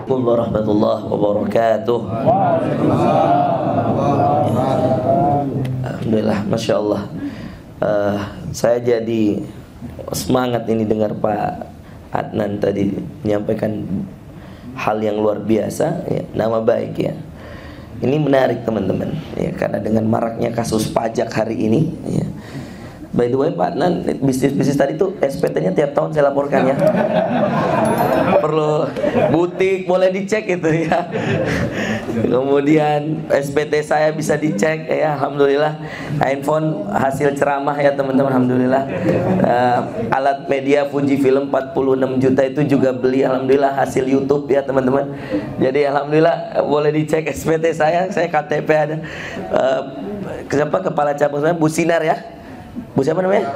Assalamualaikum warahmatullahi wabarakatuh. Alhamdulillah, Masya Allah. Saya jadi semangat ini dengar Pak Adnan tadi menyampaikan hal yang luar biasa ya, nama baik ya. Ini menarik teman-teman ya, karena dengan maraknya kasus pajak hari ini ya. By the way Pak Adnan, bisnis tadi tuh SPT-nya tiap tahun saya laporkan ya. Perlu butik boleh dicek itu ya. Kemudian SPT saya bisa dicek ya, alhamdulillah. Handphone hasil ceramah ya teman-teman, alhamdulillah. Alat media Fujifilm 46 juta itu juga beli, alhamdulillah, hasil YouTube ya teman-teman. Jadi alhamdulillah boleh dicek SPT saya KTP ada. Kepala cabang saya Bu Sinar ya. Bu siapa namanya?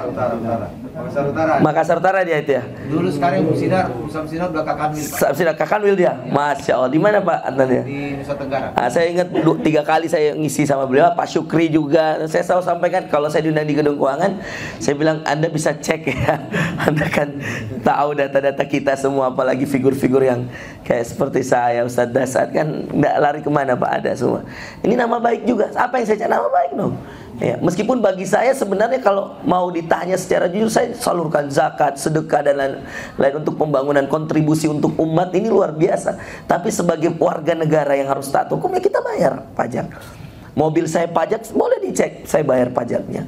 Makassar Utara. Makassar Utara dia itu ya. Dulu sekarang Bu Sinar, Usam Sinar udah Kakanwil, Pak. Sinar Kakanwil dia. Masya Allah. Di mana Pak Adnan ya? Di Nusa Tenggara. Saya ingat 3 kali saya ngisi sama beliau, Pak Syukri juga. Saya selalu sampaikan kalau saya diundang di gedung keuangan, saya bilang Anda bisa cek ya. Anda kan tahu data-data kita semua, apalagi figur-figur yang kayak seperti saya, Ustadz Dasar kan nggak lari kemana Pak, ada semua. Ini nama baik juga. Apa yang saya cari? Nama baik dong. Ya, meskipun bagi saya sebenarnya kalau mau ditanya secara jujur, saya salurkan zakat, sedekah dan lain-lain untuk pembangunan, kontribusi untuk umat ini luar biasa. Tapi sebagai warga negara yang harus taat hukum ya kita bayar pajak. Mobil saya pajak boleh dicek, saya bayar pajaknya.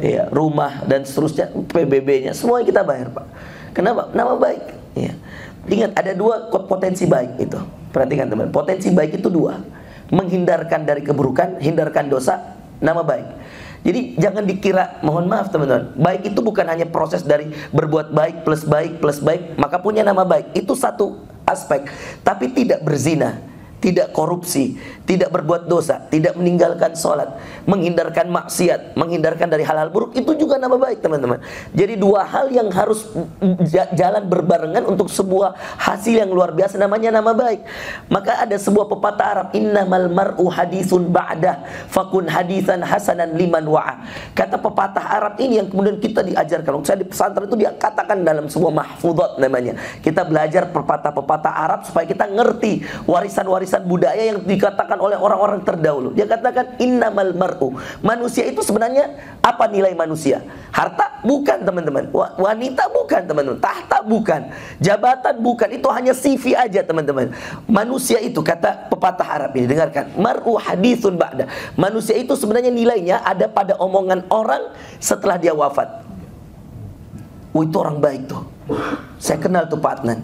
Ya, rumah dan seterusnya, PBB-nya semua kita bayar Pak. Kenapa? Nama baik. Ya. Ingat ada 2 potensi baik itu. Perhatikan teman, potensi baik itu 2. Menghindarkan dari keburukan, hindarkan dosa, nama baik. Jadi jangan dikira, mohon maaf teman-teman, baik itu bukan hanya proses dari berbuat baik plus baik plus baik maka punya nama baik. Itu satu aspek. Tapi tidak berzina, tidak korupsi, tidak berbuat dosa, tidak meninggalkan sholat, menghindarkan maksiat, menghindarkan dari hal-hal buruk, itu juga nama baik teman-teman. Jadi 2 hal yang harus jalan berbarengan untuk sebuah hasil yang luar biasa, namanya nama baik. Maka ada sebuah pepatah Arab, innamal mar'u haditsun ba'dah fakun haditsan hasanan liman wa'a. Kata pepatah Arab ini yang kemudian kita diajarkan. Saya di pesantren itu dia katakan dalam sebuah mahfudhat namanya. Kita belajar pepatah-pepatah Arab supaya kita ngerti warisan-warisan budaya yang dikatakan oleh orang-orang terdahulu. Dia katakan innamal mar'u, manusia itu sebenarnya apa nilai manusia? Harta bukan teman-teman, wanita bukan teman-teman, tahta bukan, jabatan bukan, itu hanya CV aja teman-teman. Manusia itu kata pepatah Arab ini, dengarkan, mar'u haditsun ba'da. Manusia itu sebenarnya nilainya ada pada omongan orang setelah dia wafat. Itu orang baik tuh. Saya kenal tuh Pak Adnan.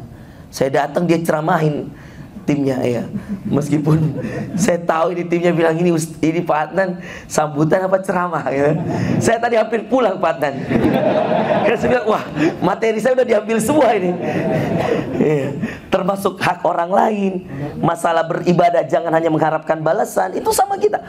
Saya datang dia ceramahin timnya ya. Meskipun saya tahu ini timnya bilang ini Pak Adnan sambutan apa ceramah ya. Saya tadi hampir pulang Pak Adnan. Karena saya bilang wah materi saya udah diambil semua ini. Ya. Termasuk hak orang lain, masalah beribadah jangan hanya mengharapkan balasan, itu sama kita.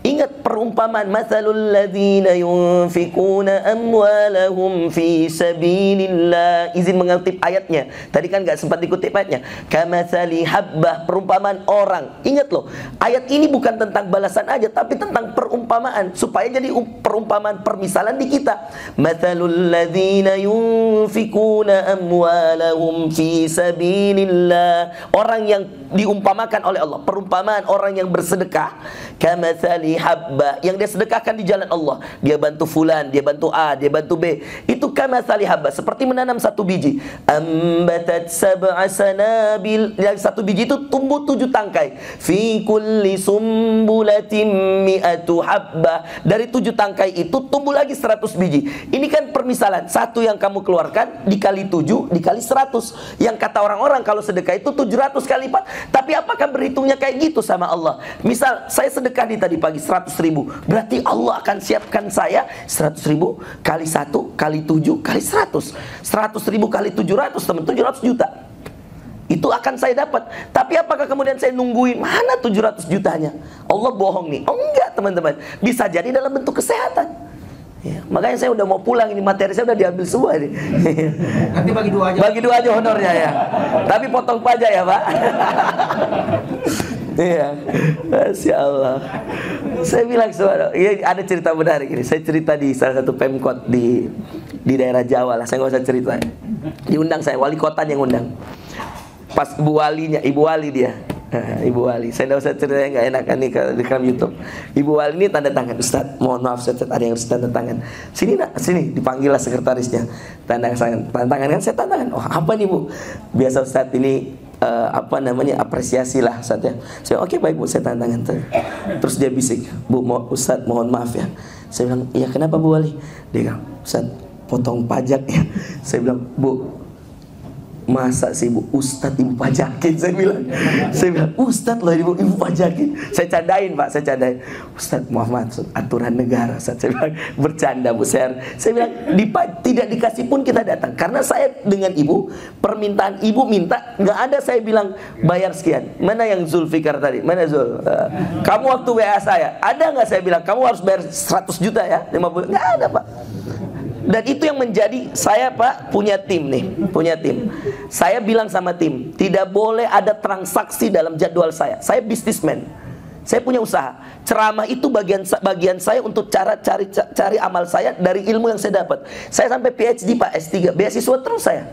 Ingat perumpamaan matsalul ladzina yunfikuna amwalahum fi sabilillah. Izin mengutip ayatnya. Tadi kan enggak sempat dikutip ayatnya. Kamatsali habbah, perumpamaan orang. Ingat loh, ayat ini bukan tentang balasan aja tapi tentang perumpamaan supaya jadi perumpamaan permisalan di kita. Matsalul ladzina yunfikuna amwalahum fi sabilillah. Orang yang diumpamakan oleh Allah, perumpamaan orang yang bersedekah. Kamatsali habba, yang dia sedekahkan di jalan Allah, dia bantu fulan, dia bantu A, dia bantu B, itu kamatsali habba, seperti menanam 1 biji, ambatat sab'a sanabil, yang 1 biji itu tumbuh 7 tangkai, fi kulli sumbulatin mi'atu habba, dari 7 tangkai itu tumbuh lagi 100 biji. Ini kan permisalan, 1 yang kamu keluarkan dikali 7 dikali 100, yang kata orang-orang kalau sedekah itu 700 kali lipat. Tapi apakah berhitungnya kayak gitu sama Allah? Misal saya sedekah nih tadi pagi 100.000, berarti Allah akan siapkan saya 100.000 kali 1 kali 7 kali 100, 100.000 kali 700 teman, 700 juta itu akan saya dapat. Tapi apakah kemudian saya nungguin mana 700 jutanya? Allah bohong nih. Oh enggak teman-teman, bisa jadi dalam bentuk kesehatan ya. Makanya saya udah mau pulang, ini materi saya udah diambil semua ini. Nanti bagi 2 aja. Bagi 2 aja honornya ya. Tapi potong pajak ya Pak. Iya, Masya Allah. Saya bilang ya, ada cerita menarik ini. Saya cerita di salah satu Pemkot di daerah Jawa lah. Saya nggak usah cerita. Diundang saya, wali kota yang undang. Pas Ibu Walinya, Ibu Wali dia. Ibu Wali, saya tidak usah cerita, nggak enakan nih kalau di YouTube. Ibu Wali ini tanda tangan, Ustaz, mohon maaf Ustaz, ada yang harus tanda tangan. Sini nak, sini, dipanggil lah sekretarisnya. Tanda tangan kan, saya tanda tangan. Oh apa nih Bu? Biasa Ustaz ini apresiasi lah Ustaz ya. Saya oke, baik Bu, saya tanda tangan. Terus dia bisik, Bu, Ustaz mohon maaf ya. Saya bilang, iya kenapa Bu Wali? Dia bilang, Ustaz potong pajak ya. Saya bilang, Bu, masa sih Bu, Ustadz Ibu pajakin? Saya bilang, Ustadz loh Ibu pajakin. Saya candain Pak, saya candain. Ustadz Muhammad, aturan negara. Saya bilang, bercanda Bu. Saya bilang, tidak dikasih pun kita datang. Karena saya dengan Ibu, permintaan Ibu minta, nggak ada saya bilang bayar sekian. Mana yang Zulfikar tadi? Mana Zul? Kamu waktu WA saya, ada nggak saya bilang kamu harus bayar 100 juta ya, 50? Nggak ada Pak. Dan itu yang menjadi saya Pak punya tim nih, punya tim. Saya bilang sama tim, tidak boleh ada transaksi dalam jadwal saya. Saya bisnismen, saya punya usaha. Ceramah itu bagian saya untuk cari amal saya dari ilmu yang saya dapat. Saya sampai PhD Pak, S3, beasiswa terus saya.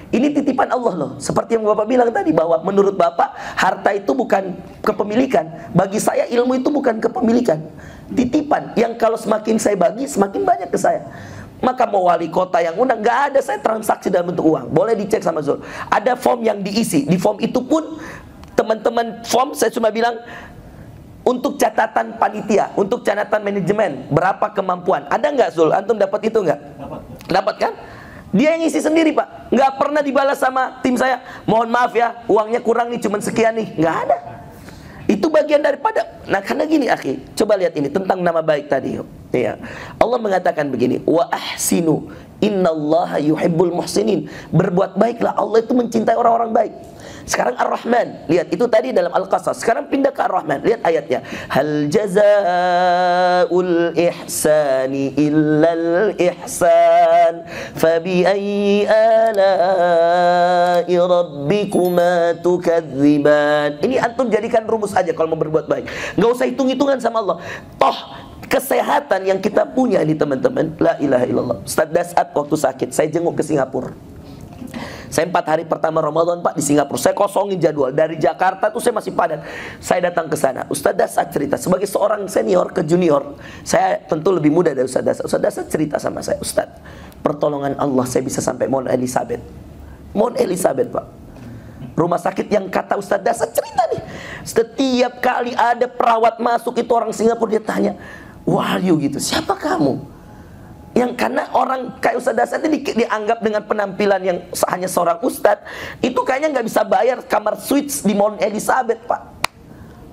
Ini titipan Allah loh. Seperti yang Bapak bilang tadi, bahwa menurut Bapak harta itu bukan kepemilikan. Bagi saya ilmu itu bukan kepemilikan, titipan yang kalau semakin saya bagi semakin banyak ke saya. Maka mau wali kota yang undang, nggak ada saya transaksi dalam bentuk uang. Boleh dicek sama Zul. Ada form yang diisi. Di form itu pun teman-teman form saya cuma bilang untuk catatan panitia, untuk catatan manajemen, berapa kemampuan. Ada nggak Zul? Antum dapat itu nggak? Dapat kan? Dia yang isi sendiri Pak. Nggak pernah dibalas sama tim saya. Mohon maaf ya, uangnya kurang nih, cuman sekian nih. Nggak ada. Itu bagian daripada. Nah karena gini akhi, coba lihat ini tentang nama baik tadi ya. Allah mengatakan begini, wa ahsinu innallaha yuhibbul muhsinin. Berbuat baiklah, Allah itu mencintai orang-orang baik. Sekarang Ar-Rahman, lihat itu tadi dalam Al-Qasas. Sekarang pindah ke Ar-Rahman, lihat ayatnya. Hal jazaa'ul ihsani illal ihsan, fabi ayyi ala'i rabbikuma tukadziban. Ini antum jadikan rumus aja kalau mau berbuat baik. Nggak usah hitung-hitungan sama Allah. Toh kesehatan yang kita punya ini teman-teman, la ilaha illallah. Ustaz Dasat waktu sakit, saya jenguk ke Singapura. Saya 4 hari pertama Ramadan Pak di Singapura. Saya kosongin jadwal. Dari Jakarta tuh saya masih padat. Saya datang ke sana. Ustaz Dasat cerita. Sebagai seorang senior ke junior, saya tentu lebih muda dari Ustaz Dasat. Ustaz Dasat cerita sama saya, Ustaz, pertolongan Allah saya bisa sampai Mount Elizabeth. Mount Elizabeth Pak, rumah sakit yang kata Ustaz Dasat cerita nih. Setiap kali ada perawat masuk itu orang Singapura dia tanya, wahyu gitu, siapa kamu? Yang karena orang kayak Ustaz Dasat ini dianggap dengan penampilan yang hanya seorang ustadz, itu kayaknya nggak bisa bayar kamar suites di Mount Elizabeth Pak.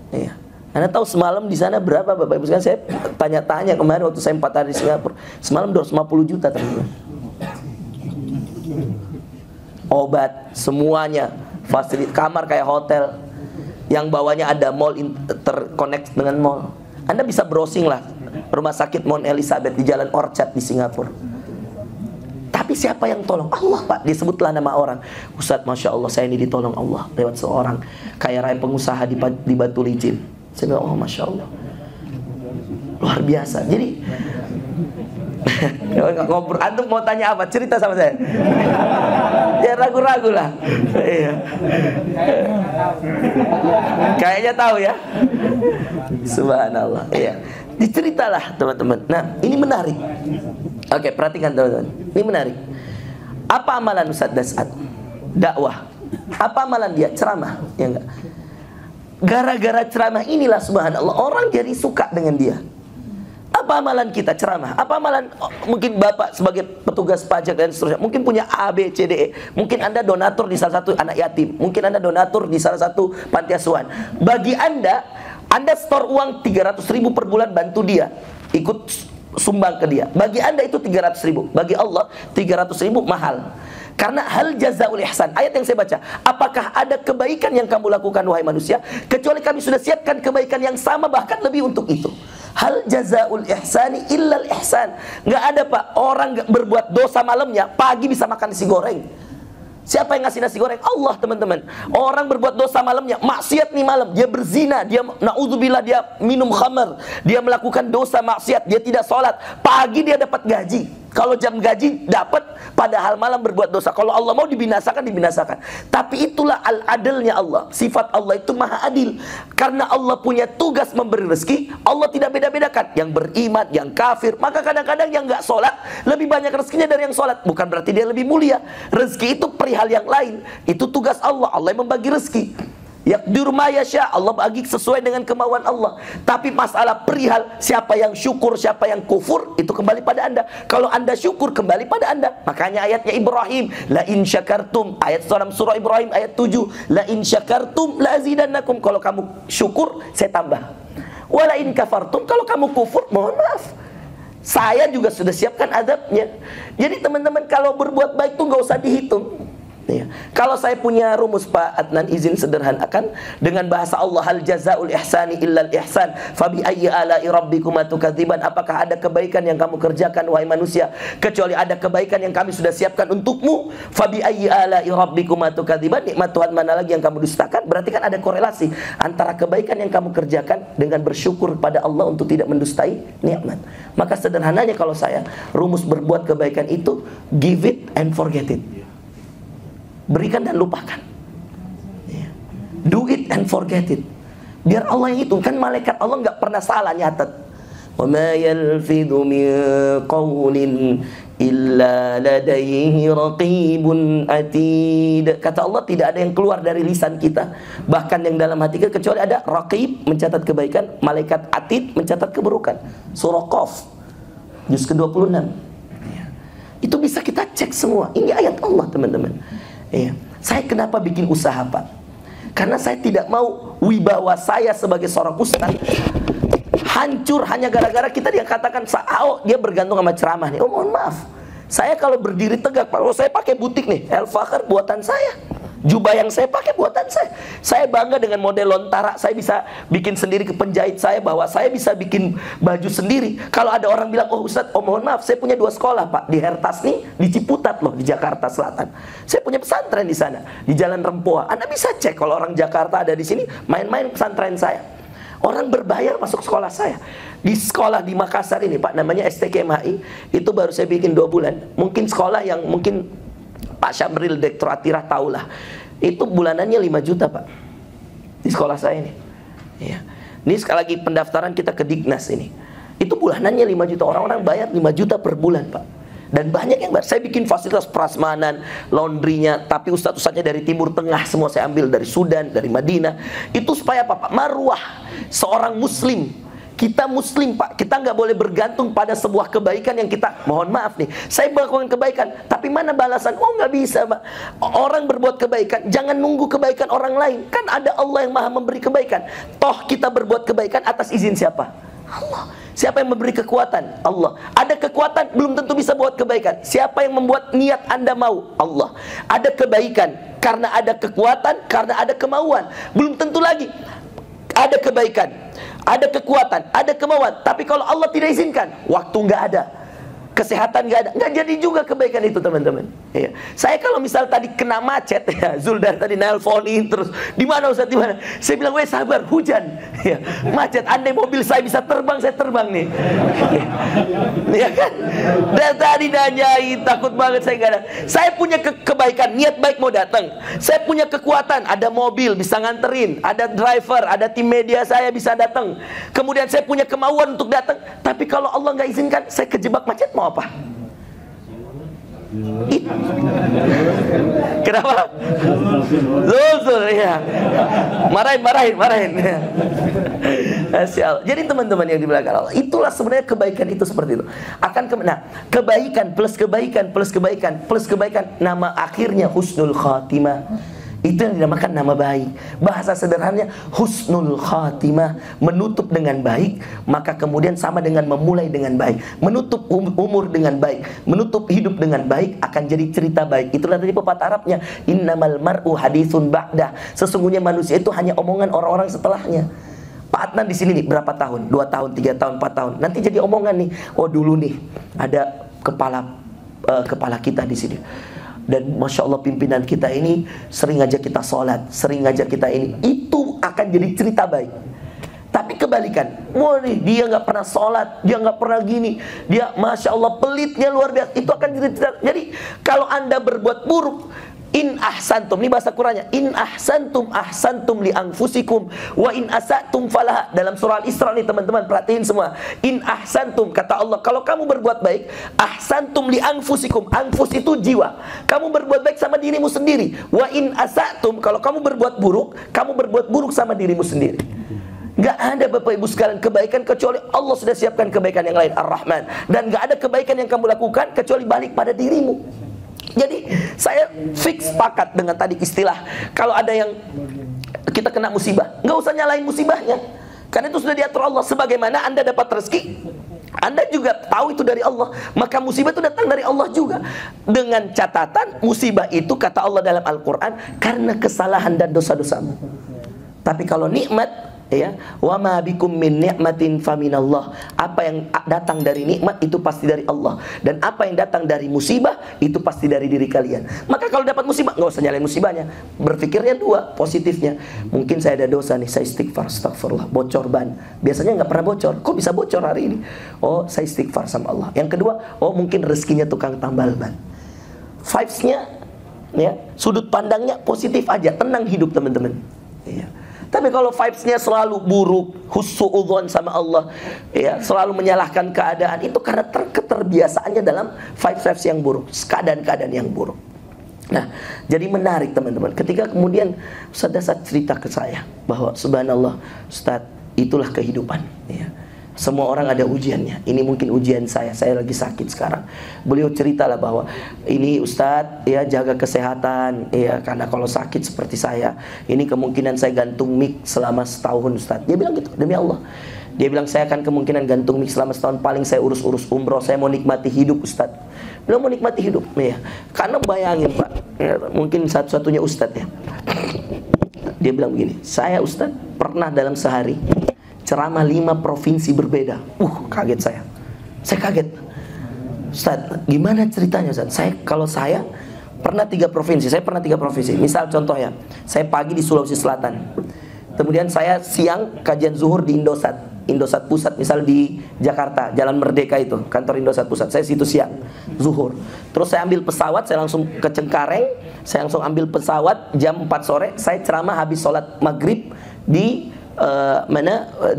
Iya. Anda tahu semalam di sana berapa Bapak Ibu sekalian? Saya tanya-tanya kemarin waktu saya 4 hari di Singapura. Semalam 250 juta teman-teman. Obat semuanya, fasilitas kamar kayak hotel. Yang bawahnya ada mall terkonek dengan mall. Anda bisa browsing lah rumah sakit Mount Elizabeth di Jalan Orchard di Singapura. Tapi siapa yang tolong? Allah Pak. Disebutlah nama orang. Ustaz, Masya Allah saya ini ditolong Allah lewat seorang kaya raya pengusaha di Batu Licin. Saya bilang, oh Masya Allah, luar biasa. Jadi ngobrol, antum mau tanya apa? Cerita sama saya. Ya ragu-ragu lah. Iya. Kayaknya tahu ya. Subhanallah. Iya. Diceritalah teman-teman. Nah ini menarik. Oke, perhatikan teman-teman. Ini menarik. Apa amalan Ustaz Dasat? Dakwah. Apa amalan dia? Ceramah. Ya enggak? Gara-gara ceramah inilah subhanallah orang jadi suka dengan dia. Apa amalan kita? Ceramah. Apa amalan mungkin Bapak sebagai petugas pajak dan seterusnya, mungkin punya A, B, C, D, E. Mungkin Anda donatur di salah satu anak yatim. Mungkin Anda donatur di salah satu panti asuhan. Bagi Anda store uang 300.000 per bulan bantu dia, ikut sumbang ke dia. Bagi Anda itu 300.000. Bagi Allah 300.000 mahal. Karena hal jazaul ihsan, ayat yang saya baca, apakah ada kebaikan yang kamu lakukan wahai manusia kecuali kami sudah siapkan kebaikan yang sama bahkan lebih untuk itu. Hal jazaul ihsani illal ihsan. Nggak ada Pak orang berbuat dosa malamnya pagi bisa makan nasi goreng. Siapa yang ngasih nasi goreng? Allah teman-teman. Orang berbuat dosa malamnya, maksiat nih malam, dia berzina, dia naudzubillah, dia minum khamar, dia melakukan dosa maksiat, dia tidak sholat, pagi dia dapat gaji. Kalau jam gaji dapat, padahal malam berbuat dosa. Kalau Allah mau dibinasakan, dibinasakan. Tapi itulah al-adilnya Allah. Sifat Allah itu maha adil. Karena Allah punya tugas memberi rezeki, Allah tidak beda-bedakan. Yang beriman, yang kafir. Maka kadang-kadang yang nggak sholat lebih banyak rezekinya dari yang sholat. Bukan berarti dia lebih mulia. Rezeki itu perihal yang lain. Itu tugas Allah. Allah yang membagi rezeki. Yaqdir ma yasha, Allah bagi sesuai dengan kemauan Allah. Tapi masalah perihal siapa yang syukur, siapa yang kufur, itu kembali pada Anda. Kalau Anda syukur, kembali pada Anda. Makanya ayatnya Ibrahim, la in syakartum, ayat dalam surah Ibrahim ayat 7, la in syakartum la azidannakum. Kalau kamu syukur, saya tambah. Wa la in kafartum, kalau kamu kufur, mohon maaf, saya juga sudah siapkan azabnya. Jadi teman-teman, kalau berbuat baik itu nggak usah dihitung. Ya. Kalau saya punya rumus Pak Adnan, izin sederhanakan dengan bahasa Allah, hal jazaul ihsani illal ihsan fabi ayyi ala'i rabbikuma tukadziban. Apakah ada kebaikan yang kamu kerjakan wahai manusia kecuali ada kebaikan yang kami sudah siapkan untukmu? Fabi ayyi ala'i rabbikuma tukadziban, nikmat Tuhan mana lagi yang kamu dustakan? Berarti kan ada korelasi antara kebaikan yang kamu kerjakan dengan bersyukur pada Allah untuk tidak mendustai nikmat. Maka sederhananya kalau saya, rumus berbuat kebaikan itu give it and forget it. Berikan dan lupakan. Do it and forget it. Biar Allah yang hitung. Kan malaikat Allah nggak pernah salah nyatet. Wa ma yalfidhu min qawlin illa ladaihi raqibun atid. Kata Allah, tidak ada yang keluar dari lisan kita, bahkan yang dalam hati kita, kecuali ada raqib mencatat kebaikan, malaikat atid mencatat keburukan. Surah Qaf juz ke-26. Itu bisa kita cek semua. Ini ayat Allah, teman-teman. Iya. Saya kenapa bikin usaha Pak? Karena saya tidak mau wibawa saya sebagai seorang ustaz hancur hanya gara-gara kita dia katakan, oh dia bergantung sama ceramah nih. Oh mohon maaf, saya kalau berdiri tegak Pak, kalau saya pakai butik nih, El Fakhr buatan saya, jubah yang saya pakai buatan saya bangga dengan model lontara. Saya bisa bikin sendiri ke penjahit saya, bahwa saya bisa bikin baju sendiri. Kalau ada orang bilang, oh Ustaz, oh mohon maaf, saya punya 2 sekolah Pak, di Hertas nih, di Ciputat loh, di Jakarta Selatan. Saya punya pesantren di sana, di Jalan Rempoa. Anda bisa cek kalau orang Jakarta ada di sini, main-main pesantren saya. Orang berbayar masuk sekolah saya. Di sekolah di Makassar ini Pak, namanya STKMHI, itu baru saya bikin 2 bulan. Mungkin sekolah yang mungkin Pak Syamril, Direktur Atirah tahulah, itu bulanannya 5 juta Pak, di sekolah saya ini. Ya. Ini sekali lagi pendaftaran kita ke Dignas ini, itu bulanannya 5 juta. Orang-orang bayar 5 juta per bulan Pak. Dan banyak yang bayar. Saya bikin fasilitas prasmanan, laundrynya, tapi ustadz-ustadznya dari Timur Tengah semua saya ambil, dari Sudan, dari Madinah. Itu supaya apa Pak? Marwah seorang muslim. Kita muslim Pak, kita nggak boleh bergantung pada sebuah kebaikan yang kita, mohon maaf nih, saya melakukan kebaikan, tapi mana balasan? Oh nggak bisa Pak. Orang berbuat kebaikan, jangan nunggu kebaikan orang lain. Kan ada Allah yang maha memberi kebaikan. Toh kita berbuat kebaikan atas izin siapa? Allah. Siapa yang memberi kekuatan? Allah. Ada kekuatan, belum tentu bisa buat kebaikan. Siapa yang membuat niat Anda mau? Allah. Ada kebaikan, karena ada kekuatan, karena ada kemauan. Belum tentu lagi ada kebaikan, ada kekuatan, ada kemauan. Tapi kalau Allah tidak izinkan, waktu nggak ada, kesehatan nggak ada, nggak jadi juga kebaikan itu teman-teman. Ya. Saya kalau misal tadi kena macet, ya, Zuldar tadi nelponin terus, di mana Ustaz, di mana? Saya bilang, weh sabar, hujan, ya, macet. Andai mobil saya bisa terbang, saya terbang nih. Ya kan? Dan tadi nanyain, takut banget saya nggak ada. Saya punya kebaikan, niat baik mau datang. Saya punya kekuatan, ada mobil bisa nganterin, ada driver, ada tim media saya bisa datang. Kemudian saya punya kemauan untuk datang. Tapi kalau Allah nggak izinkan, saya kejebak macet, mau apa? Kenapa? Zul ya. Marahin. Jadi teman-teman yang dimuliakan Allah, itulah sebenarnya kebaikan itu seperti itu. Kebaikan plus kebaikan, nama akhirnya husnul khatimah. Itu yang dinamakan nama baik. Bahasa sederhananya husnul khatimah, menutup dengan baik. Maka kemudian sama dengan memulai dengan baik. Menutup umur dengan baik, menutup hidup dengan baik, akan jadi cerita baik. Itulah tadi pepatah Arabnya, innamal mar'u haditsun ba'dah. Sesungguhnya manusia itu hanya omongan orang-orang setelahnya. Pak Adnan di sini nih berapa tahun? 2 tahun, 3 tahun, 4 tahun. Nanti jadi omongan nih. Oh dulu nih ada kepala kita di sini. Dan Masya Allah pimpinan kita ini sering ngajak kita sholat, sering ngajak kita ini. Itu akan jadi cerita baik. Tapi kebalikan, wah nih dia nggak pernah sholat, dia nggak pernah gini, dia masya Allah pelitnya luar biasa, itu akan jadi kalau Anda berbuat buruk, in ahsantum, ini bahasa Qur'annya, in ahsantum li anfusikum wa in asatum falaha. Dalam surah Al-Isra nih teman-teman, perhatiin semua. In ahsantum, kata Allah, kalau kamu berbuat baik, ahsantum li anfusikum, anfus itu jiwa, kamu berbuat baik sama dirimu sendiri. Wa in asatum, kalau kamu berbuat buruk, kamu berbuat buruk sama dirimu sendiri. Gak ada Bapak Ibu sekalian kebaikan kecuali Allah sudah siapkan kebaikan yang lain, Ar-Rahman. Dan gak ada kebaikan yang kamu lakukan kecuali balik pada dirimu. Jadi saya fix sepakat dengan tadi istilah, kalau ada yang kita kena musibah, nggak usah nyalain musibahnya, karena itu sudah diatur Allah. Sebagaimana Anda dapat rezeki, Anda juga tahu itu dari Allah, maka musibah itu datang dari Allah juga. Dengan catatan musibah itu kata Allah dalam Al-Quran karena kesalahan dan dosa-dosamu. Tapi kalau nikmat, ya, wa ma bikum min ni'matin faminallah, apa yang datang dari nikmat itu pasti dari Allah, dan apa yang datang dari musibah itu pasti dari diri kalian. Maka kalau dapat musibah, nggak usah nyalain musibahnya, berpikirnya dua, positifnya. Mungkin saya ada dosa nih, saya istighfar, astagfirullah, bocor ban, biasanya nggak pernah bocor, kok bisa bocor hari ini? Oh, saya istighfar sama Allah. Yang kedua, oh mungkin rezekinya tukang tambal ban. Vibes-nya, ya, sudut pandangnya positif aja, tenang hidup teman-teman. Iya. Tapi kalau vibes-nya selalu buruk, hussuudzon sama Allah, ya, selalu menyalahkan keadaan, itu karena keterbiasaannya dalam vibes yang buruk, keadaan-keadaan yang buruk. Nah, jadi menarik teman-teman, ketika kemudian Ustaz cerita ke saya bahwa subhanallah Ustaz, itulah kehidupan, ya. Semua orang ada ujiannya. Ini mungkin ujian saya lagi sakit sekarang. Beliau ceritalah bahwa ini Ustadz, ya, jaga kesehatan, ya, karena kalau sakit seperti saya, ini kemungkinan saya gantung mic selama setahun Ustadz. Dia bilang gitu, demi Allah. Dia bilang saya akan kemungkinan gantung mic selama setahun, paling saya urus-urus umroh, saya mau nikmati hidup Ustadz. Beliau mau nikmati hidup, ya. Karena bayangin Pak, ya, mungkin satu-satunya Ustadz, ya. Dia bilang begini, saya Ustadz pernah dalam sehari ceramah 5 provinsi berbeda. Kaget saya. Saya kaget. Ustaz, gimana ceritanya Ustaz? Kalau saya pernah 3 provinsi. Saya pernah 3 provinsi. Misal contoh ya, saya pagi di Sulawesi Selatan. Kemudian saya siang kajian zuhur di Indosat Pusat, misal di Jakarta, Jalan Merdeka itu, kantor Indosat Pusat. Saya situ siang, zuhur. Terus saya ambil pesawat, saya langsung ke Cengkareng. Saya langsung ambil pesawat jam 4 sore. Saya ceramah habis sholat maghrib di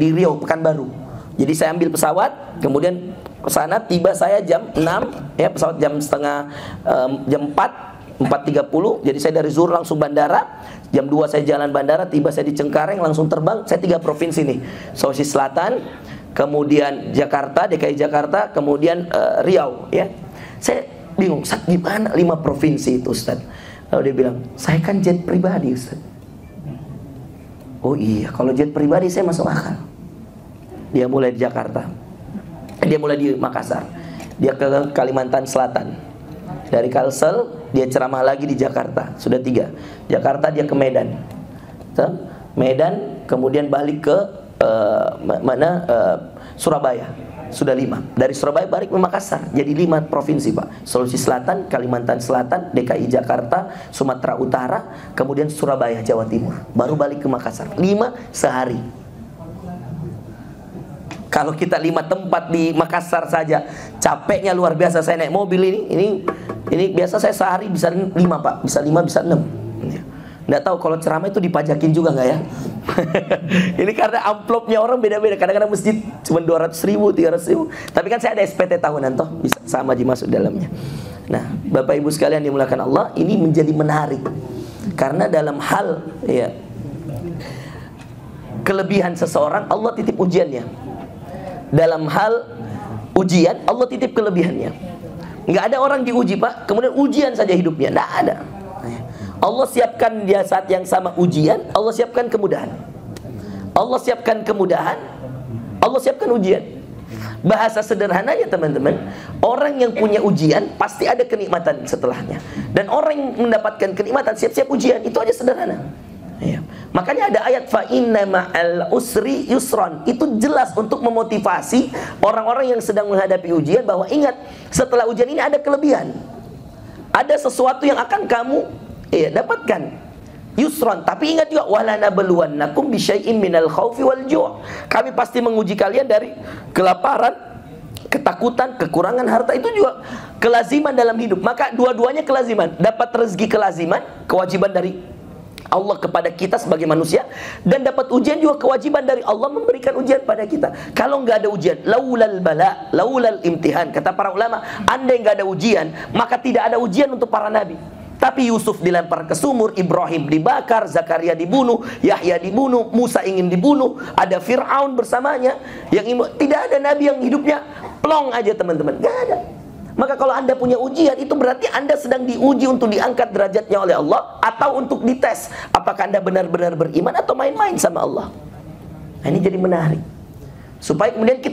di Riau, Pekanbaru. Jadi saya ambil pesawat, kemudian ke sana, tiba saya jam 6, ya, pesawat jam 4.30. Jadi saya dari Zuhur langsung bandara, jam 2 saya jalan bandara, tiba saya di Cengkareng, langsung terbang. Saya 3 provinsi nih, Sulawesi Selatan, kemudian Jakarta, DKI Jakarta, kemudian Riau, ya. Saya bingung, Ustaz, gimana 5 provinsi itu Ustaz? Lalu dia bilang, saya kan jet pribadi Ustaz. Oh iya, kalau jet pribadi saya masuk akal. Dia mulai di Jakarta, dia mulai di Makassar, dia ke Kalimantan Selatan. Dari Kalsel dia ceramah lagi di Jakarta, sudah 3. Jakarta dia ke Medan, Medan, kemudian balik ke Surabaya, sudah 5. Dari Surabaya balik ke Makassar, jadi 5 provinsi Pak. Sulawesi Selatan, Kalimantan Selatan, DKI Jakarta, Sumatera Utara, kemudian Surabaya Jawa Timur, baru balik ke Makassar. 5 sehari. Kalau kita 5 tempat di Makassar saja capeknya luar biasa. Saya naik mobil ini biasa saya sehari bisa 5 Pak, bisa 5, bisa 6. Nggak tahu kalau ceramah itu dipajakin juga nggak ya? Ini karena amplopnya orang beda-beda. Kadang-kadang masjid cuma 200.000, 300.000. Tapi kan saya ada SPT tahunan toh, bisa sama dimasuk dalamnya. Nah, Bapak Ibu sekalian dimulakan Allah, ini menjadi menarik. Karena dalam hal, ya, kelebihan seseorang, Allah titip ujiannya. Dalam hal ujian, Allah titip kelebihannya. Nggak ada orang diuji Pak, kemudian ujian saja hidupnya. Nggak ada. Allah siapkan dia saat yang sama ujian, Allah siapkan kemudahan. Allah siapkan kemudahan, Allah siapkan ujian. Bahasa sederhananya teman-teman, orang yang punya ujian pasti ada kenikmatan setelahnya. Dan orang yang mendapatkan kenikmatan siap-siap ujian, itu aja sederhana. Ya. Makanya ada ayat fa inna ma'al usri yusron. Itu jelas untuk memotivasi orang-orang yang sedang menghadapi ujian bahwa ingat, setelah ujian ini ada kelebihan. Ada sesuatu yang akan kamu dapatkan. yusran. Tapi ingat juga, wala nabluwannakum bisyai'im minal khaufi wal ju'. Kami pasti menguji kalian dari kelaparan, ketakutan, kekurangan harta. Itu juga kelaziman dalam hidup. Maka dua-duanya kelaziman. Dapat rezeki kelaziman, kewajiban dari Allah kepada kita sebagai manusia, dan dapat ujian juga kewajiban dari Allah memberikan ujian pada kita. Kalau nggak ada ujian, laulal bala, laulal imtihan, kata para ulama, andai nggak ada ujian, maka tidak ada ujian untuk para nabi. Tapi Yusuf dilempar ke sumur, Ibrahim dibakar, Zakaria dibunuh, Yahya dibunuh, Musa ingin dibunuh, ada Fir'aun bersamanya. Tidak ada nabi yang hidupnya plong aja, teman-teman. Nggak ada. Maka kalau Anda punya ujian, itu berarti Anda sedang diuji untuk diangkat derajatnya oleh Allah, atau untuk dites apakah Anda benar-benar beriman atau main-main sama Allah. Nah, ini jadi menarik. Supaya kemudian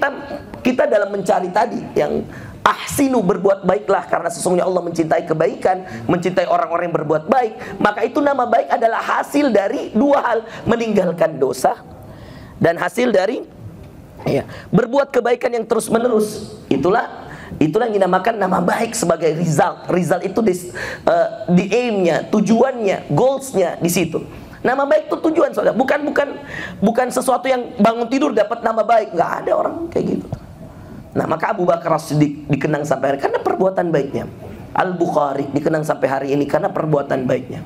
kita dalam mencari tadi yang ahsinu, berbuat baiklah, karena sesungguhnya Allah mencintai kebaikan, mencintai orang-orang yang berbuat baik. Maka itu nama baik adalah hasil dari dua hal: meninggalkan dosa, dan hasil dari berbuat kebaikan yang terus-menerus. Itulah yang dinamakan nama baik sebagai result. Result itu di aim-nya, tujuannya, goals-nya di situ. Nama baik itu tujuan, saudara. Bukan sesuatu yang bangun tidur dapat nama baik. Nggak ada orang kayak gitu. Nah, maka Abu Bakar As-Siddiq dikenang sampai hari ini karena perbuatan baiknya. Al-Bukhari dikenang sampai hari ini karena perbuatan baiknya.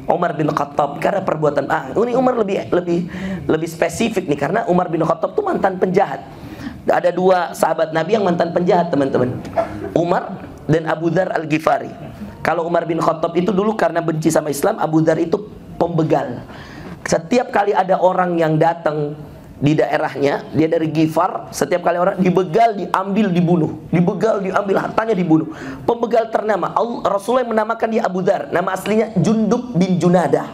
Umar bin Khattab karena perbuatan ini Umar lebih spesifik nih, karena Umar bin Khattab itu mantan penjahat. Ada dua sahabat Nabi yang mantan penjahat, teman-teman. Umar dan Abu Dzar Al-Ghifari. Kalau Umar bin Khattab itu dulu karena benci sama Islam, Abu Dzar itu pembegal. Setiap kali ada orang yang datang di daerahnya, dia dari Ghifar, setiap kali orang dibegal, diambil, dibunuh. Dibegal, diambil, hartanya dibunuh. Pembegal ternama. Rasulullah menamakan dia Abu Dzar. Nama aslinya Jundub bin Junadah.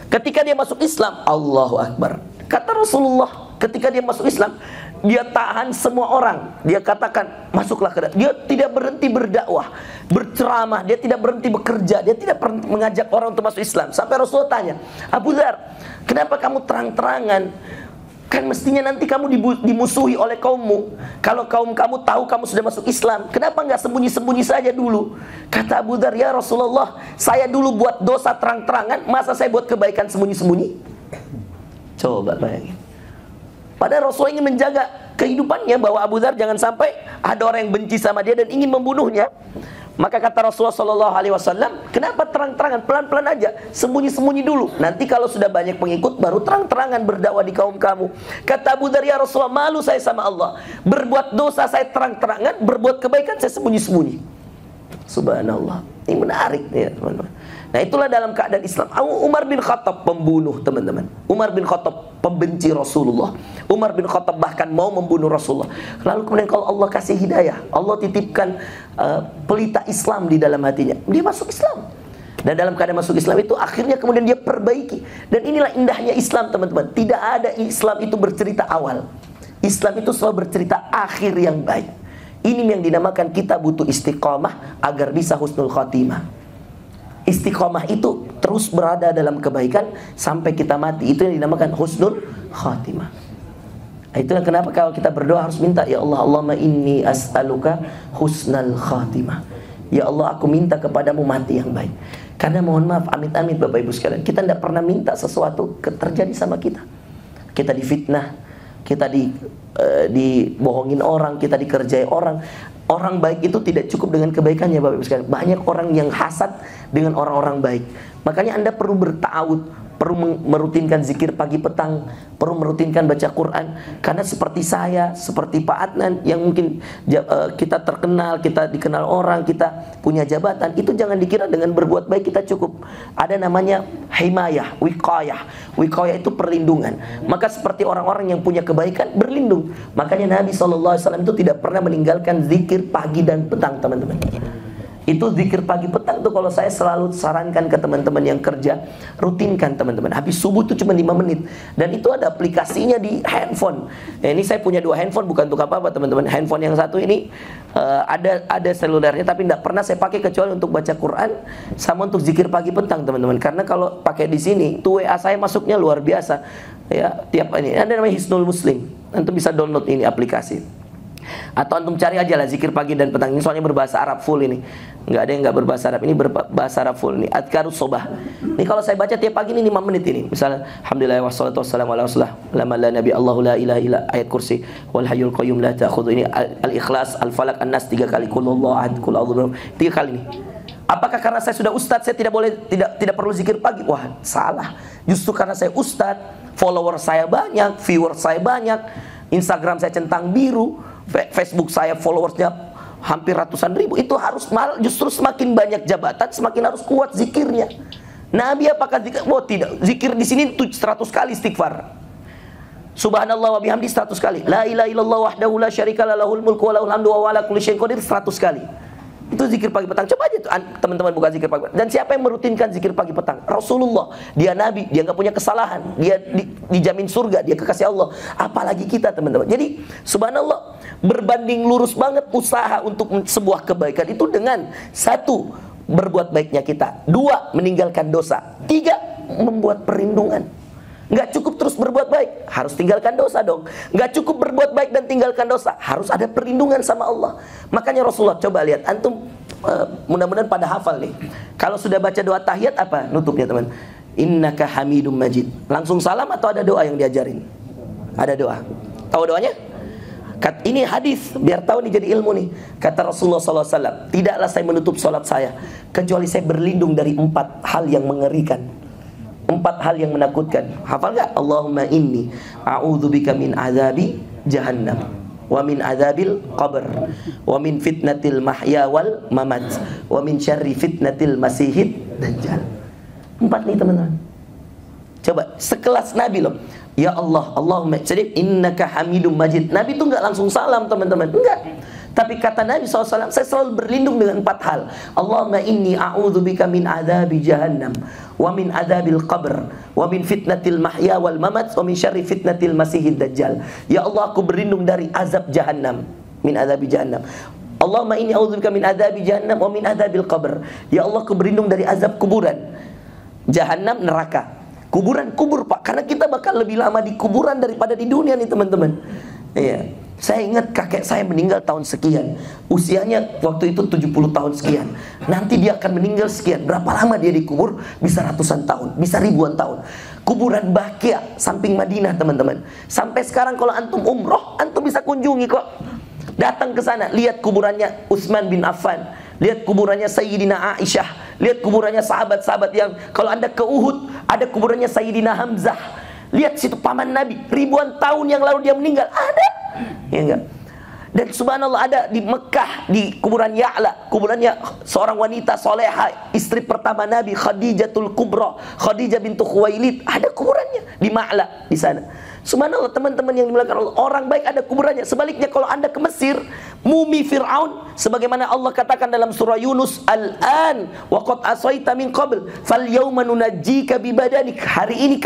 Ketika dia masuk Islam, Allahu Akbar. Kata Rasulullah, ketika dia masuk Islam, dia tahan semua orang. Dia katakan, masuklah ke dalam. Dia tidak berhenti berdakwah, berceramah. Dia tidak berhenti bekerja. Dia tidak pernah mengajak orang untuk masuk Islam. Sampai Rasulullah tanya, Abu Dzar, kenapa kamu terang-terangan? Kan mestinya nanti kamu dimusuhi oleh kaummu. Kalau kaum kamu tahu kamu sudah masuk Islam, kenapa nggak sembunyi-sembunyi saja dulu? Kata Abu Dzar, ya Rasulullah, saya dulu buat dosa terang-terangan, masa saya buat kebaikan sembunyi-sembunyi? Coba bayangin. Padahal Rasulullah ingin menjaga kehidupannya, bahwa Abu Dzar jangan sampai ada orang yang benci sama dia dan ingin membunuhnya. Maka kata Rasulullah SAW, kenapa terang-terangan? Pelan-pelan aja, sembunyi-sembunyi dulu. Nanti kalau sudah banyak pengikut, baru terang-terangan berdakwah di kaum kamu. Kata Abu Dzar, ya Rasulullah, malu saya sama Allah. Berbuat dosa saya terang-terangan, berbuat kebaikan saya sembunyi-sembunyi. Subhanallah. Ini menarik ya, teman-teman. Nah, itulah dalam keadaan Islam. Umar bin Khattab pembunuh, teman-teman. Umar bin Khattab pembenci Rasulullah. Umar bin Khattab bahkan mau membunuh Rasulullah. Lalu kemudian kalau Allah kasih hidayah, Allah titipkan pelita Islam di dalam hatinya, dia masuk Islam. Dan dalam keadaan masuk Islam itu akhirnya kemudian dia perbaiki. Dan inilah indahnya Islam, teman-teman. Tidak ada Islam itu bercerita awal. Islam itu selalu bercerita akhir yang baik. Ini yang dinamakan kita butuh istiqamah agar bisa husnul khatimah. Istiqomah itu terus berada dalam kebaikan sampai kita mati. Itu yang dinamakan husnul khatimah. Itulah kenapa kalau kita berdoa harus minta, ya Allah, Allahumma inni as'aluka husnal khatimah. Ya Allah, aku minta kepadamu mati yang baik. Karena mohon maaf, amit-amit Bapak Ibu sekalian, kita tidak pernah minta sesuatu terjadi sama kita. Kita difitnah, kita dibohongin orang, kita dikerjai orang. Orang baik itu tidak cukup dengan kebaikannya, Bapak Ibu sekalian. Banyak orang yang hasad dengan orang-orang baik. Makanya Anda perlu berta'awud, perlu merutinkan zikir pagi petang, perlu merutinkan baca Quran. Karena seperti saya, seperti Pak Adnan yang mungkin kita terkenal, kita dikenal orang, kita punya jabatan, itu jangan dikira dengan berbuat baik kita cukup. Ada namanya himayah, wiqayah. Wiqayah itu perlindungan. Maka seperti orang-orang yang punya kebaikan berlindung. Makanya Nabi SAW itu tidak pernah meninggalkan zikir pagi dan petang, teman-teman. Itu zikir pagi petang tuh kalau saya selalu sarankan ke teman-teman yang kerja, rutinkan teman-teman. Habis subuh itu cuma 5 menit. Dan itu ada aplikasinya di handphone. Ini saya punya 2 handphone, bukan untuk apa-apa teman-teman. Handphone yang satu ini ada selulernya, tapi tidak pernah saya pakai kecuali untuk baca Quran sama untuk zikir pagi petang, teman-teman. Karena kalau pakai di sini, tuh WA saya masuknya luar biasa. Ya, tiap ini ada namanya Hisnul Muslim. Nanti bisa download ini aplikasi. Atau antum cari aja lah zikir pagi dan petang. Ini soalnya berbahasa Arab full ini. Nggak ada yang nggak berbahasa Arab. Ini berbahasa Arab full ini. Adkarus sobah. Ini kalau saya baca tiap pagi ini 5 menit ini. Misalnya alhamdulillah wassalatu wassalamu ala rasulillah la nabi Allahu la ilaha illa ayat kursi wal hayyul qayyum la ta'khudhu. Ini al-ikhlas, al-falaq, an-nas 3 kali. Qul huwallahu ahad, qul a'udzu 3 kali ini. Apakah karena saya sudah ustadz saya tidak perlu zikir pagi? Wah, salah. Justru karena saya ustadz, follower saya banyak, viewer saya banyak, Instagram saya centang biru, Facebook saya followersnya hampir ratusan ribu. Itu harus justru semakin banyak jabatan semakin harus kuat zikirnya. Nabi apakah zikir? Oh tidak, zikir di sini 100 kali istighfar. Subhanallah wa bihamdi 100 kali. La ilaha illallah wahdahu la syarikalah lahul mulku wa lahul hamdu wa ala kulli syai'in qadir 100 kali. Itu zikir pagi petang. Coba aja tuh teman-teman buka zikir pagi petang. Dan siapa yang merutinkan zikir pagi petang? Rasulullah. Dia nabi, dia nggak punya kesalahan. Dia dijamin surga, dia kekasih Allah. Apalagi kita, teman-teman. Jadi subhanallah, berbanding lurus banget usaha untuk sebuah kebaikan itu dengan 1, berbuat baiknya kita, 2, meninggalkan dosa, 3, membuat perlindungan. Nggak cukup terus berbuat baik, harus tinggalkan dosa dong. Nggak cukup berbuat baik dan tinggalkan dosa, harus ada perlindungan sama Allah. Makanya Rasulullah, coba lihat antum, mudah-mudahan pada hafal nih. Kalau sudah baca doa tahiyat apa nutupnya, teman? Innaka Hamidum Majid. Langsung salam atau ada doa yang diajarin? Ada doa. Tahu doanya? Ini hadis, biar tahu nih jadi ilmu nih. Kata Rasulullah SAW, tidaklah saya menutup sholat saya kecuali saya berlindung dari 4 hal yang mengerikan, 4 hal yang menakutkan. Hafal gak? Allahumma inni a'udzubika min azabi jahannam, wa min azabil qabr, wa min fitnatil mahya wal mamat, wa min syarri fitnatil masihid dajjal. 4 nih teman-teman. Coba sekelas Nabi loh. Ya Allah, Allahumma jadi innaka Hamidum Majid. Nabi tuh nggak langsung salam, teman-teman. Enggak. Tapi kata Nabi SAW, saya selalu berlindung dengan 4 hal. Allahumma inni a'udzubika min azabi jahannam, wa min adzabil qabr, wa min fitnatil mahya wal mamat, wa min syarri fitnatil masihid dajjal. Ya Allah, aku berlindung dari azab jahannam, min adzabi jahannam. Allahumma inni a'udzubika min adzabi jahannam wa min adzabil qabr. Ya Allah, aku berlindung dari azab kuburan. Jahannam, neraka. Kuburan, kubur Pak, karena kita bakal lebih lama di kuburan daripada di dunia nih teman-teman. Iya. Saya ingat kakek saya meninggal tahun sekian, usianya waktu itu 70 tahun sekian. Nanti dia akan meninggal sekian. Berapa lama dia dikubur? Bisa ratusan tahun, bisa ribuan tahun. Kuburan Baqi' samping Madinah, teman-teman. Sampai sekarang kalau antum umroh, antum bisa kunjungi kok. Datang ke sana, lihat kuburannya Utsman bin Affan, lihat kuburannya Sayyidina Aisyah, lihat kuburannya sahabat-sahabat yang, kalau Anda ke Uhud, ada kuburannya Sayyidina Hamzah. Lihat situ paman Nabi, ribuan tahun yang lalu dia meninggal, ada. Ya enggak? Dan subhanallah ada di Mekah, di kuburan Ya'la, kuburannya seorang wanita soleha, istri pertama Nabi, Khadijatul Kubra, Khadijah bintu Khuwailid, ada kuburannya di Ma'la di sana. Subhanallah teman-teman yang dimuliakan Allah, orang baik ada kuburannya. Sebaliknya kalau Anda ke Mesir, mumi Fir'aun, sebagaimana Allah katakan dalam surah Yunus, Al-an wa qad asaita min qabl fal yawma nunajjika bi badanik. Hari ini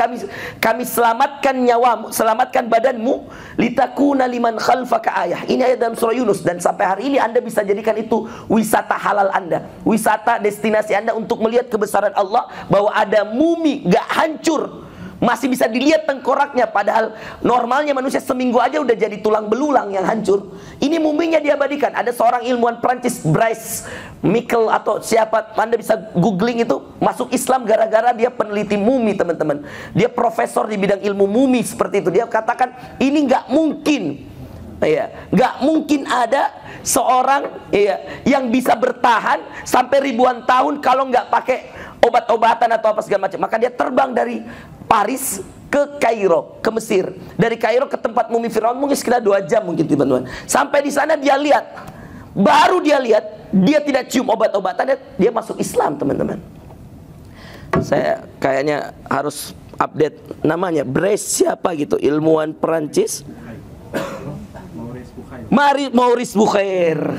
kami selamatkan nyawamu, selamatkan badanmu, litakuna liman khalfaka ayah. Ini ayat dalam surah Yunus. Dan sampai hari ini Anda bisa jadikan itu wisata halal Anda, wisata destinasi Anda untuk melihat kebesaran Allah, bahwa ada mumi gak hancur, masih bisa dilihat tengkoraknya, padahal normalnya manusia seminggu aja udah jadi tulang belulang yang hancur. Ini muminya diabadikan. Ada seorang ilmuwan Prancis, Bryce Michel atau siapa, Anda bisa googling itu, masuk Islam gara-gara dia peneliti mumi, teman-teman. Dia profesor di bidang ilmu mumi seperti itu. Dia katakan ini nggak mungkin, ya, nggak mungkin ada seorang, ya, yang bisa bertahan sampai ribuan tahun kalau nggak pakai obat-obatan atau apa segala macam. Maka dia terbang dari Paris ke Kairo, ke Mesir. Dari Kairo ke tempat mumi Firaun mungkin sekitar 2 jam mungkin, teman-teman. Sampai di sana dia lihat, baru dia lihat, dia tidak cium obat-obatan, dia masuk Islam, teman-teman. Saya kayaknya harus update namanya, Bryce siapa gitu, ilmuwan Perancis, Maurice Bucaille.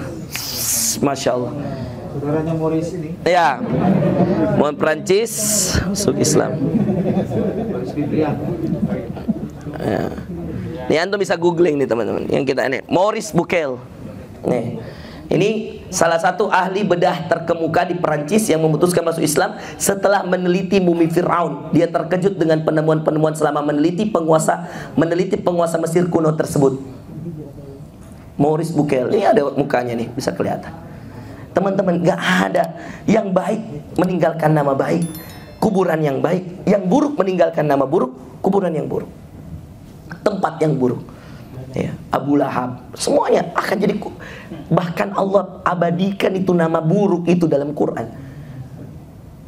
Masya Allah. Saudaranya Maurice ini. Ya, ilmuwan Perancis masuk Islam. Ya. Nih antum bisa googling nih teman-teman. Yang kita ini Maurice Bucaille. Nih. Ini salah satu ahli bedah terkemuka di Perancis yang memutuskan masuk Islam setelah meneliti mumi Fir'aun. Dia terkejut dengan penemuan-penemuan selama meneliti penguasa Mesir kuno tersebut. Maurice Bucaille. Ini ada mukanya nih, bisa kelihatan. Teman-teman, gak ada yang baik meninggalkan nama baik, kuburan yang baik. Yang buruk meninggalkan nama buruk, kuburan yang buruk, tempat yang buruk. Ya, Abu Lahab, semuanya akan jadi. Bahkan Allah abadikan itu nama buruk itu dalam Quran.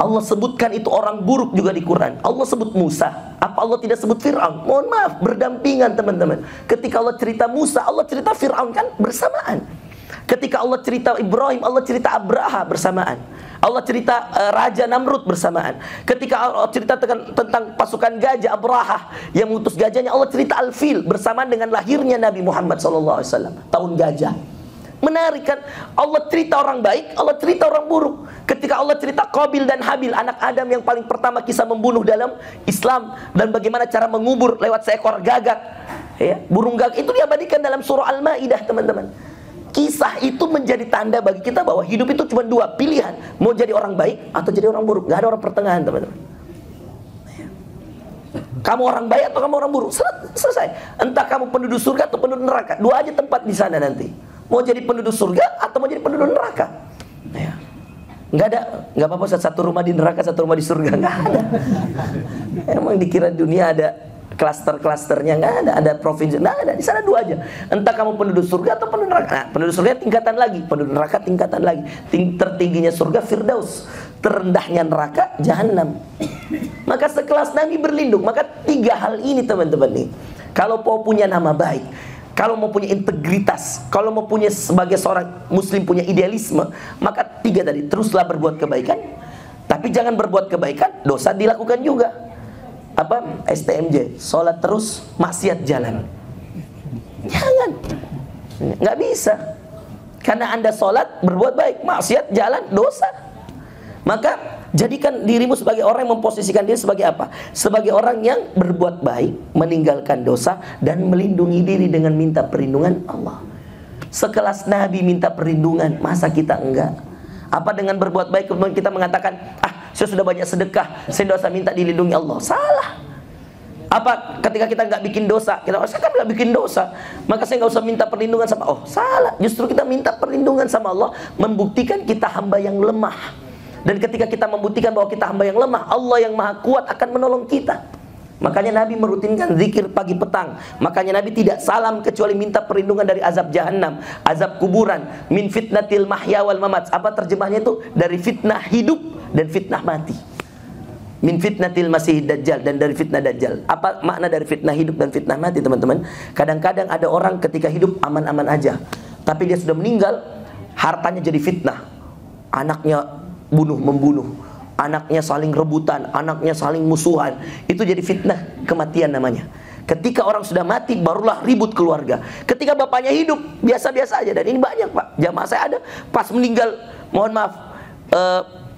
Allah sebutkan itu orang buruk juga di Quran. Allah sebut Musa. Apa Allah tidak sebut Fir'aun? Mohon maaf, berdampingan teman-teman. Ketika Allah cerita Musa, Allah cerita Fir'aun kan bersamaan. Ketika Allah cerita Ibrahim, Allah cerita Abraha bersamaan. Allah cerita Raja Namrud bersamaan. Ketika Allah cerita tentang pasukan gajah Abraha yang mengutus gajahnya, Allah cerita Al-Fil bersamaan dengan lahirnya Nabi Muhammad SAW, tahun gajah. Menarik kan? Allah cerita orang baik, Allah cerita orang buruk. Ketika Allah cerita Qabil dan Habil, anak Adam yang paling pertama kisah membunuh dalam Islam, dan bagaimana cara mengubur lewat seekor gagak, ya, burung gagak itu diabadikan dalam surah Al-Maidah, teman-teman. Kisah itu menjadi tanda bagi kita bahwa hidup itu cuma dua pilihan, mau jadi orang baik atau jadi orang buruk. Gak ada orang pertengahan, teman-teman. Kamu orang baik atau kamu orang buruk, selesai. Entah kamu penduduk surga atau penduduk neraka, dua aja tempat di sana nanti. Mau jadi penduduk surga atau mau jadi penduduk neraka. Ya. Nggak apa-apa satu rumah di neraka, satu rumah di surga, nggak ada. Emang dikira dunia ada klaster-klasternya? Nggak ada. Ada provinsi, nggak ada. Di sana dua aja. Entah kamu penduduk surga atau penduduk neraka. Nah, penduduk surga tingkatan lagi, penduduk neraka tingkatan lagi. Tertingginya surga Firdaus, terendahnya neraka Jahannam. Maka sekelas Nabi berlindung. Maka tiga hal ini, teman-teman nih. Kalau mau punya nama baik, kalau mau punya integritas, kalau mau punya sebagai seorang muslim punya idealisme, maka tiga tadi, teruslah berbuat kebaikan, tapi jangan berbuat kebaikan, dosa dilakukan juga. Apa? STMJ, sholat terus, maksiat jalan. Jangan, nggak bisa. Karena Anda sholat, berbuat baik, maksiat jalan, dosa. Maka jadikan dirimu sebagai orang yang memposisikan diri sebagai apa? Sebagai orang yang berbuat baik, meninggalkan dosa, dan melindungi diri dengan minta perlindungan Allah. Sekelas Nabi minta perlindungan, masa kita enggak? Apa dengan berbuat baik kemudian kita mengatakan, saya sudah banyak sedekah, saya tidak usah minta dilindungi Allah? Salah. Apa ketika kita nggak bikin dosa, kita saya kan nggak bikin dosa, maka saya nggak usah minta perlindungan sama Allah? Salah. Justru kita minta perlindungan sama Allah, membuktikan kita hamba yang lemah. Dan ketika kita membuktikan bahwa kita hamba yang lemah, Allah yang maha kuat akan menolong kita. Makanya Nabi merutinkan zikir pagi petang. Makanya Nabi tidak salam kecuali minta perlindungan dari azab jahannam, azab kuburan, min fitnatil mahya wal mamat. Apa terjemahnya itu? Dari fitnah hidup dan fitnah mati. Min fitnatil masih dajjal, dan dari fitnah dajjal. Apa makna dari fitnah hidup dan fitnah mati, teman-teman? Kadang-kadang ada orang ketika hidup aman-aman aja, tapi dia sudah meninggal, hartanya jadi fitnah. Anaknya membunuh, anaknya saling rebutan, anaknya saling musuhan. Itu jadi fitnah kematian namanya. Ketika orang sudah mati, barulah ribut keluarga. Ketika bapaknya hidup, biasa-biasa aja. Dan ini banyak, Pak, jamaah saya ada, pas meninggal, mohon maaf,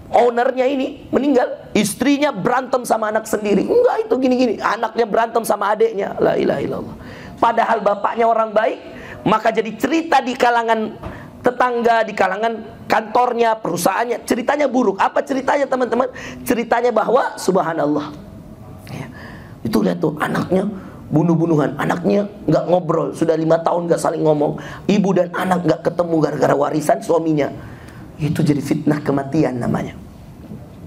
ownernya ini meninggal, istrinya berantem sama anak sendiri. Enggak, itu gini-gini. Anaknya berantem sama adiknya. La ilaha illallah. Padahal bapaknya orang baik. Maka jadi cerita di kalangan tetangga, di kalangan kantornya, perusahaannya, ceritanya buruk. Apa ceritanya, teman-teman? Ceritanya bahwa subhanallah, ya, itu lihat tuh, anaknya bunuh-bunuhan, anaknya nggak ngobrol, sudah 5 tahun nggak saling ngomong, ibu dan anak nggak ketemu gara-gara warisan suaminya. Itu jadi fitnah kematian namanya,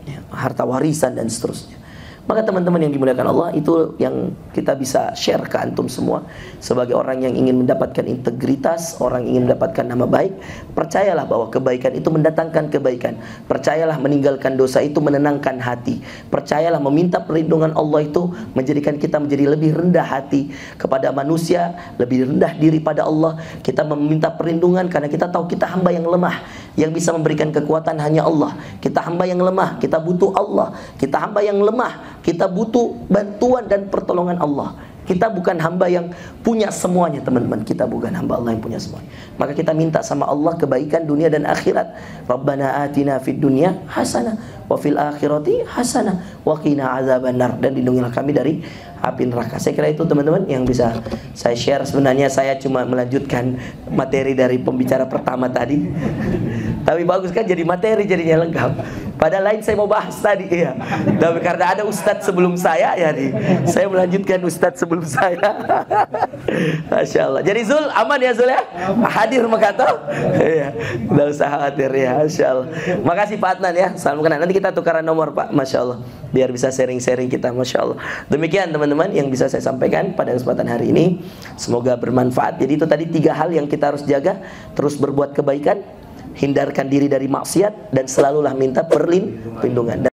ya, harta warisan dan seterusnya. Maka teman-teman yang dimuliakan Allah, itu yang kita bisa share ke antum semua. Sebagai orang yang ingin mendapatkan integritas, orang yang ingin mendapatkan nama baik, percayalah bahwa kebaikan itu mendatangkan kebaikan. Percayalah meninggalkan dosa itu menenangkan hati. Percayalah meminta perlindungan Allah itu menjadikan kita menjadi lebih rendah hati kepada manusia, lebih rendah diri pada Allah. Kita meminta perlindungan karena kita tahu kita hamba yang lemah, yang bisa memberikan kekuatan hanya Allah. Kita hamba yang lemah, kita butuh Allah. Kita hamba yang lemah, kita butuh bantuan dan pertolongan Allah. Kita bukan hamba yang punya semuanya, teman-teman. Kita bukan hamba Allah yang punya semuanya. Maka kita minta sama Allah kebaikan dunia dan akhirat. Rabbana atina fid dunya hasanah wa fil akhirati hasanah wa qina azabannar, dan lindungilah kami dari api neraka. Saya kira itu, teman-teman, yang bisa saya share. Sebenarnya saya cuma melanjutkan materi dari pembicara pertama tadi. Tapi bagus kan, jadi materi jadinya lengkap. Padahal lain saya mau bahas tadi ya. Tapi karena ada ustadz sebelum saya ya nih, saya melanjutkan ustadz sebelum saya. Masya Allah. Jadi Zul aman ya Zul ya? Hadir Makato? Iya. Nggak usah khawatir ya. Masya Allah. Makasih Pak Adnan ya. Salam kenal. Nanti kita tukaran nomor Pak. Masya Allah. Biar bisa sharing-sharing kita. Masya Allah. Demikian teman-teman yang bisa saya sampaikan pada kesempatan hari ini. Semoga bermanfaat. Jadi itu tadi 3 hal yang kita harus jaga. Terus berbuat kebaikan, hindarkan diri dari maksiat, dan selalulah minta perlindungan.